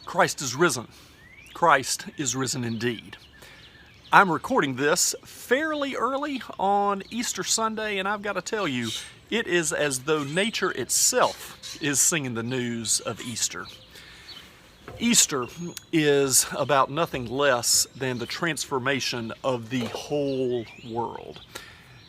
Christ is risen. Christ is risen indeed. I'm recording this fairly early on Easter Sunday, and I've got to tell you, it is as though nature itself is singing the news of Easter. Easter is about nothing less than the transformation of the whole world.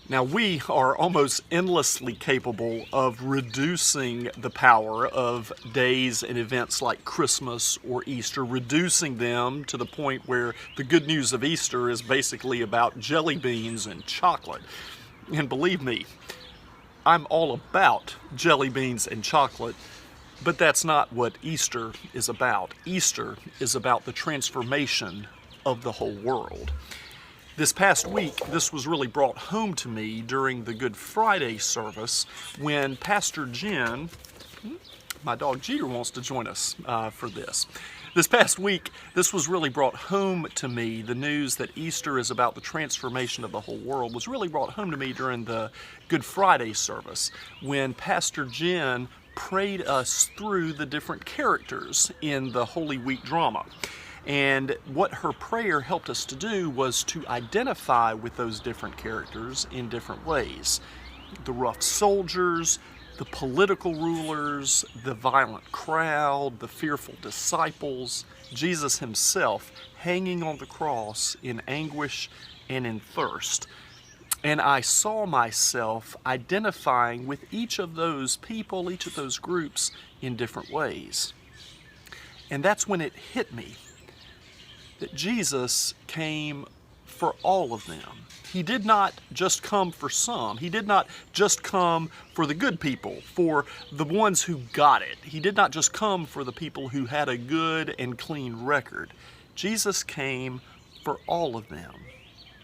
Now, we are almost endlessly capable of reducing the power of days and events like Christmas or Easter, reducing them to the point where the good news of Easter is basically about jelly beans and chocolate. And believe me, I'm all about jelly beans and chocolate, but that's not what Easter is about. Easter is about the transformation of the whole world. This past week, this was really brought home to me during the Good Friday service when Pastor Jen, my dog Jeter wants to join us for this. This past week, this was really brought home to me. The news that Easter is about the transformation of the whole world was really brought home to me during the Good Friday service when Pastor Jen prayed us through the different characters in the Holy Week drama. And what her prayer helped us to do was to identify with those different characters in different ways. The rough soldiers, the political rulers, the violent crowd, the fearful disciples, Jesus himself hanging on the cross in anguish and in thirst. And I saw myself identifying with each of those people, each of those groups in different ways. And that's when it hit me that Jesus came for all of them. He did not just come for some. He did not just come for the good people, for the ones who got it. He did not just come for the people who had a good and clean record. Jesus came for all of them.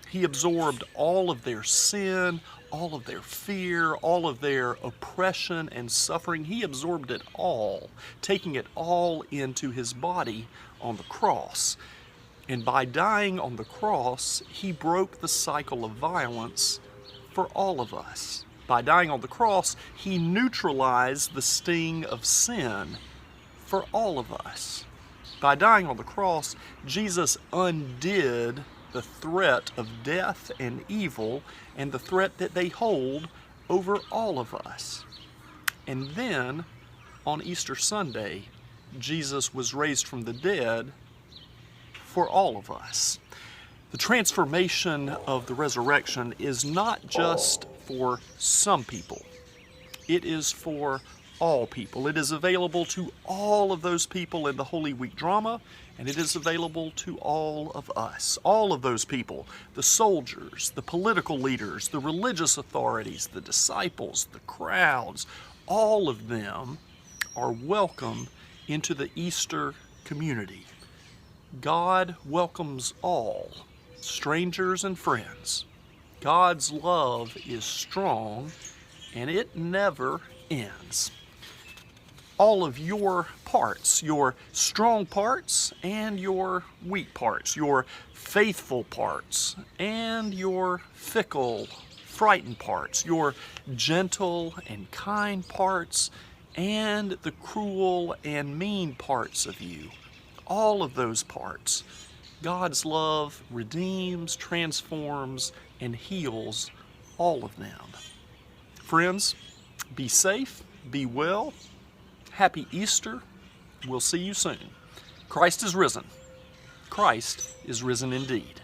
He absorbed all of their sin, all of their fear, all of their oppression and suffering. He absorbed it all, taking it all into his body on the cross. And by dying on the cross, he broke the cycle of violence for all of us. By dying on the cross, he neutralized the sting of sin for all of us. By dying on the cross, Jesus undid the threat of death and evil and the threat that they hold over all of us. And then, on Easter Sunday, Jesus was raised from the dead for all of us. The transformation of the resurrection is not just for some people. It is for all people. It is available to all of those people in the Holy Week drama, and it is available to all of us. All of those people, the soldiers, the political leaders, the religious authorities, the disciples, the crowds, all of them are welcome into the Easter community. God welcomes all, strangers and friends. God's love is strong, and it never ends. All of your parts, your strong parts and your weak parts, your faithful parts and your fickle, frightened parts, your gentle and kind parts and the cruel and mean parts of you. All of those parts, God's love redeems, transforms, and heals all of them. Friends, be safe, be well. Happy Easter. We'll see you soon. Christ is risen. Christ is risen indeed.